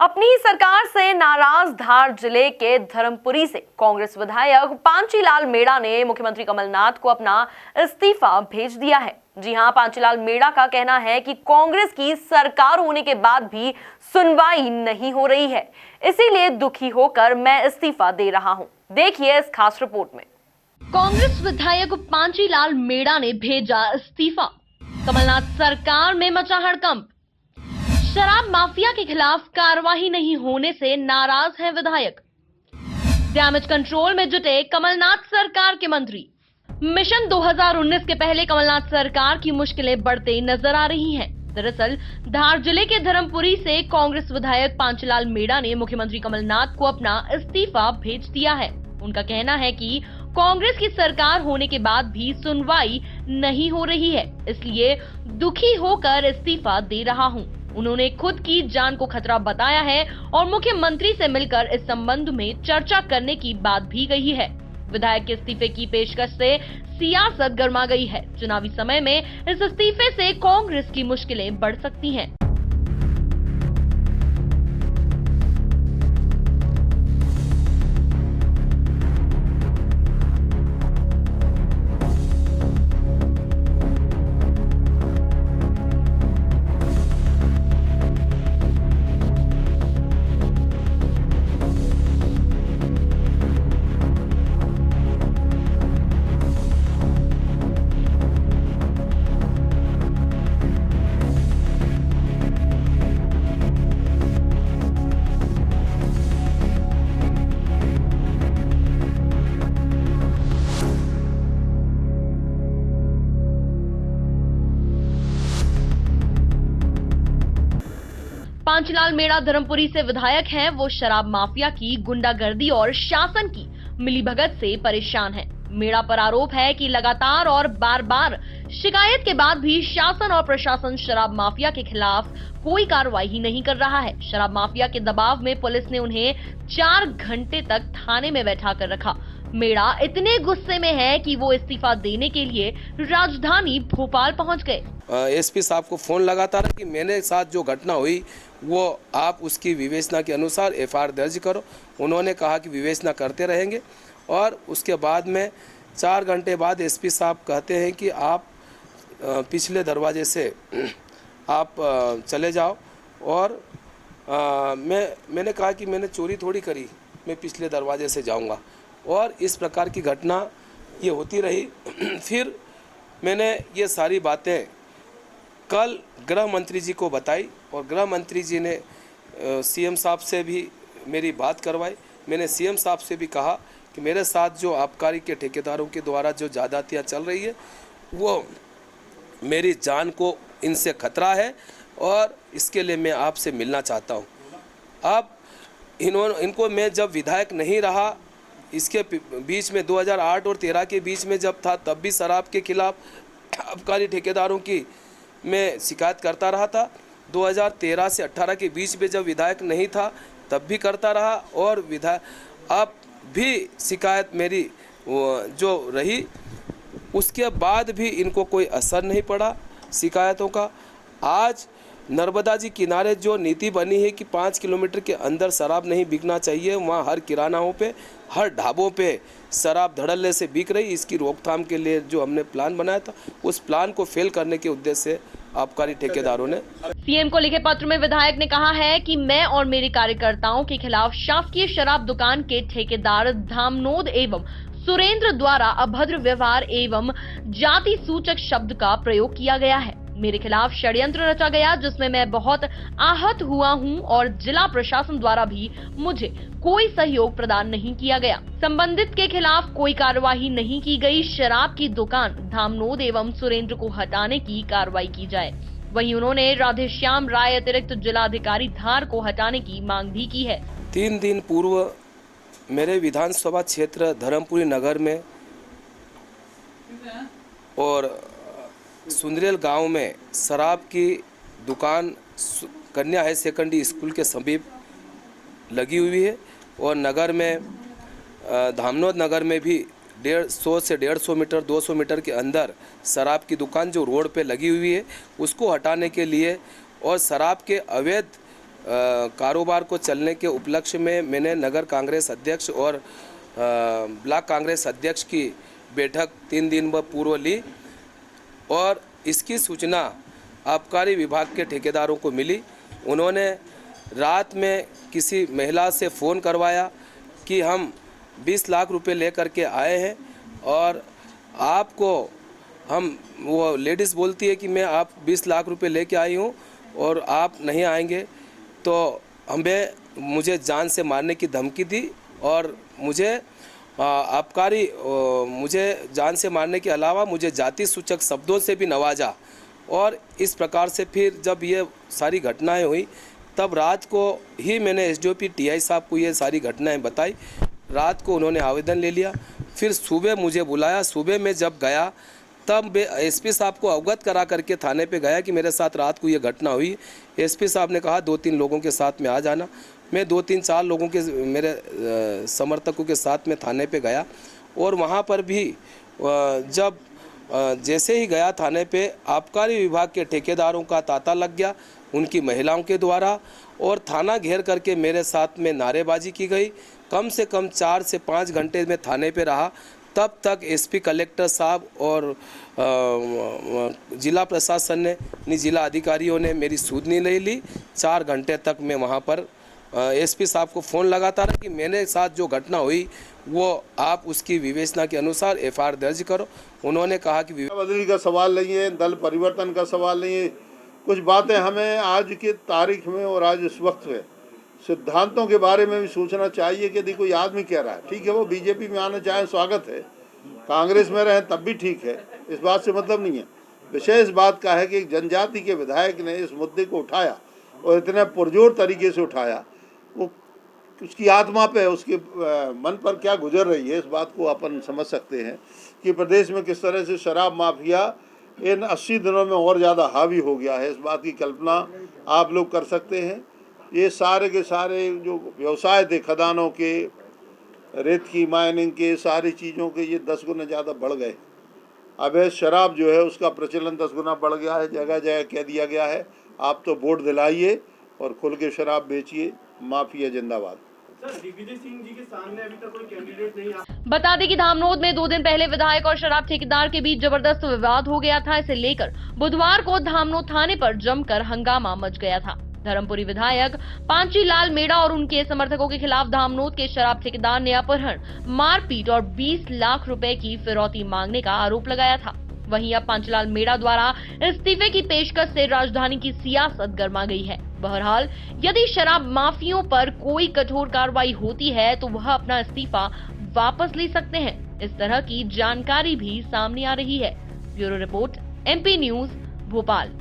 अपनी सरकार से नाराज धार जिले के धर्मपुरी से कांग्रेस विधायक पांचीलाल मेड़ा ने मुख्यमंत्री कमलनाथ को अपना इस्तीफा भेज दिया है। जी हां, पांचीलाल मेड़ा का कहना है कि कांग्रेस की सरकार होने के बाद भी सुनवाई नहीं हो रही है, इसीलिए दुखी होकर मैं इस्तीफा दे रहा हूं। देखिए इस खास रिपोर्ट में। कांग्रेस विधायक पांचीलाल मेड़ा ने भेजा इस्तीफा। कमलनाथ सरकार में मचा हड़कंप। शराब माफिया के खिलाफ कार्रवाई नहीं होने से नाराज हैं विधायक। डैमेज कंट्रोल में जुटे कमलनाथ सरकार के मंत्री। मिशन 2019 के पहले कमलनाथ सरकार की मुश्किलें बढ़ते नजर आ रही हैं। दरअसल धार जिले के धर्मपुरी से कांग्रेस विधायक पांचीलाल मेड़ा ने मुख्यमंत्री कमलनाथ को अपना इस्तीफा भेज दिया है। उनका कहना है कि कांग्रेस की सरकार होने के बाद भी सुनवाई नहीं हो रही है, इसलिए दुखी होकर इस्तीफा दे रहा हूं। उन्होंने खुद की जान को खतरा बताया है और मुख्यमंत्री से मिलकर इस संबंध में चर्चा करने की बात भी कही है। विधायक के इस्तीफे की पेशकश से सियासत गर्मा गई है। चुनावी समय में इस इस्तीफे से कांग्रेस की मुश्किलें बढ़ सकती हैं। पांचीलाल मेड़ा धर्मपुरी से विधायक हैं। वो शराब माफिया की गुंडागर्दी और शासन की मिलीभगत से परेशान हैं। मेड़ा पर आरोप है कि लगातार और बार बार शिकायत के बाद भी शासन और प्रशासन शराब माफिया के खिलाफ कोई कार्रवाई ही नहीं कर रहा है। शराब माफिया के दबाव में पुलिस ने उन्हें 4 घंटे तक थाने में बैठा कर रखा। मेड़ा इतने गुस्से में है कि वो इस्तीफा देने के लिए राजधानी भोपाल पहुंच गए। एसपी साहब को फोन लगाता रहा कि मेरे साथ जो घटना हुई वो आप उसकी विवेचना के अनुसार एफआईआर दर्ज करो। उन्होंने कहा कि विवेचना करते रहेंगे और उसके बाद में 4 घंटे बाद एसपी साहब कहते हैं कि आप पिछले दरवाजे से आप चले जाओ। और मैंने कहा कि मैंने चोरी थोड़ी करी, मैं पिछले दरवाजे से जाऊंगा। और इस प्रकार की घटना ये होती रही। फिर मैंने ये सारी बातें कल गृह मंत्री जी को बताई और गृह मंत्री जी ने सीएम साहब से भी मेरी बात करवाई। मैंने सीएम साहब से भी कहा कि मेरे साथ जो आबकारी के ठेकेदारों के द्वारा जो ज्यादतियाँ चल रही है वो मेरी जान को इनसे खतरा है और इसके लिए मैं आपसे मिलना चाहता हूँ। अब इनको मैं जब विधायक नहीं रहा, इसके बीच में 2008 और 13 के बीच में जब था, तब भी शराब के खिलाफ आबकारी ठेकेदारों की मैं शिकायत करता रहा था। 2013 से 18 के बीच में जब विधायक नहीं था तब भी करता रहा और विधायक अब भी शिकायत मेरी जो रही, उसके बाद भी इनको कोई असर नहीं पड़ा शिकायतों का। आज नर्मदा जी किनारे जो नीति बनी है कि 5 किलोमीटर के अंदर शराब नहीं बिकना चाहिए, वहाँ हर किरानाओं पे, हर ढाबों पे शराब धड़ल्ले से बिक रही। इसकी रोकथाम के लिए जो हमने प्लान बनाया था, उस प्लान को फेल करने के उद्देश्य से आबकारी ठेकेदारों ने सीएम को लिखे पत्र में विधायक ने कहा है कि मैं और मेरे कार्यकर्ताओं के खिलाफ शासकीय शराब दुकान के ठेकेदार धामनोद एवं सुरेंद्र द्वारा अभद्र व्यवहार एवं जाति सूचक शब्द का प्रयोग किया गया है। मेरे खिलाफ षड्यंत्र रचा गया जिसमें मैं बहुत आहत हुआ हूं और जिला प्रशासन द्वारा भी मुझे कोई सहयोग प्रदान नहीं किया गया। संबंधित के खिलाफ कोई कार्यवाही नहीं की गई। शराब की दुकान धामनोद एवं सुरेंद्र को हटाने की कार्रवाई की जाए। वहीं उन्होंने राधेश्याम राय अतिरिक्त जिलाधिकारी धार को हटाने की मांग भी की है। 3 दिन पूर्व मेरे विधानसभा क्षेत्र धर्मपुरी नगर में और सुंदरेल गांव में शराब की दुकान कन्या हाई सेकेंडरी स्कूल के समीप लगी हुई है और नगर में धामनोद नगर में भी 150 से 150 मीटर 200 मीटर के अंदर शराब की दुकान जो रोड पे लगी हुई है उसको हटाने के लिए और शराब के अवैध कारोबार को चलने के उपलक्ष्य में मैंने नगर कांग्रेस अध्यक्ष और ब्लॉक कांग्रेस अध्यक्ष की बैठक 3 दिन पूर्व ली और इसकी सूचना आबकारी विभाग के ठेकेदारों को मिली। उन्होंने रात में किसी महिला से फ़ोन करवाया कि हम 20 लाख रुपए लेकर के आए हैं और आपको हम, वो लेडीज़ बोलती है कि मैं आप 20 लाख रुपए लेके आई हूँ और आप नहीं आएंगे तो मुझे जान से मारने की धमकी दी और मुझे आबकारी मुझे जान से मारने के अलावा मुझे जाति सूचक शब्दों से भी नवाजा। और इस प्रकार से फिर जब ये सारी घटनाएं हुई तब रात को ही मैंने एसडीओपी टीआई साहब को ये सारी घटनाएं बताई। रात को उन्होंने आवेदन ले लिया, फिर सुबह मुझे बुलाया। सुबह मैं जब गया तब एसपी साहब को अवगत करा करके थाने पे गया कि मेरे साथ रात को ये घटना हुई। एसपी साहब ने कहा 2-3 लोगों के साथ में आ जाना। मैं 2-3-4 लोगों के मेरे समर्थकों के साथ में थाने पे गया और वहाँ पर भी जब जैसे ही गया थाने पे आबकारी विभाग के ठेकेदारों का तांता लग गया उनकी महिलाओं के द्वारा और थाना घेर करके मेरे साथ में नारेबाजी की गई। कम से कम 4 से 5 घंटे में थाने पे रहा। तब तक एसपी कलेक्टर साहब और जिला प्रशासन ने जिला अधिकारियों ने मेरी सुधनी नहीं ली। 4 घंटे तक मैं वहाँ पर एसपी साहब को फ़ोन लगाता रहा कि मेरे साथ जो घटना हुई वो आप उसकी विवेचना के अनुसार एफआईआर दर्ज करो। उन्होंने कहा कि बदली का सवाल नहीं है, दल परिवर्तन का सवाल नहीं है। कुछ बातें हमें आज की तारीख में और आज इस वक्त में सिद्धांतों के बारे में भी सोचना चाहिए कि देखो ये आदमी कह रहा है, ठीक है, वो बीजेपी में आना चाहे स्वागत है, कांग्रेस में रहें तब भी ठीक है, इस बात से मतलब नहीं है। विषय इस बात का है कि एक जनजाति के विधायक ने इस मुद्दे को उठाया और इतने पुरजोर तरीके से उठाया, वो उसकी आत्मा पे, उसके मन पर क्या गुजर रही है, इस बात को अपन समझ सकते हैं कि प्रदेश में किस तरह से शराब माफिया इन 80 दिनों में और ज़्यादा हावी हो गया है। इस बात की कल्पना आप लोग कर सकते हैं। ये सारे के सारे जो व्यवसाय थे खदानों के, रेत की माइनिंग के, सारी चीज़ों के, ये 10 गुना ज़्यादा बढ़ गए। अवैध शराब जो है उसका प्रचलन 10 गुना बढ़ गया है। जगह जगह कह दिया गया है आप तो वोट दिलाइए और खुल के शराब बेचिए, माफिया जिंदाबाद। दिग्विजय सिंह जी के सामने अभी तक कोई कैंडिडेट नहीं आ। बता दें कि धामनोद में 2 दिन पहले विधायक और शराब ठेकेदार के बीच जबरदस्त विवाद हो गया था। इसे लेकर बुधवार को धामनोद थाने पर जमकर हंगामा मच गया था। धर्मपुरी विधायक पांची लाल मेड़ा और उनके समर्थकों के खिलाफ धामनोद के शराब ठेकेदार ने अपहरण, मारपीट और 20 लाख रुपए की फिरौती मांगने का आरोप लगाया था। वहीं अब पांचीलाल मेड़ा द्वारा इस्तीफे की पेशकश से राजधानी की सियासत गर्मा गई है। बहरहाल यदि शराब माफियों पर कोई कठोर कार्रवाई होती है तो वह अपना इस्तीफा वापस ले सकते हैं। इस तरह की जानकारी भी सामने आ रही है। Bureau report, MP news, Bhopal.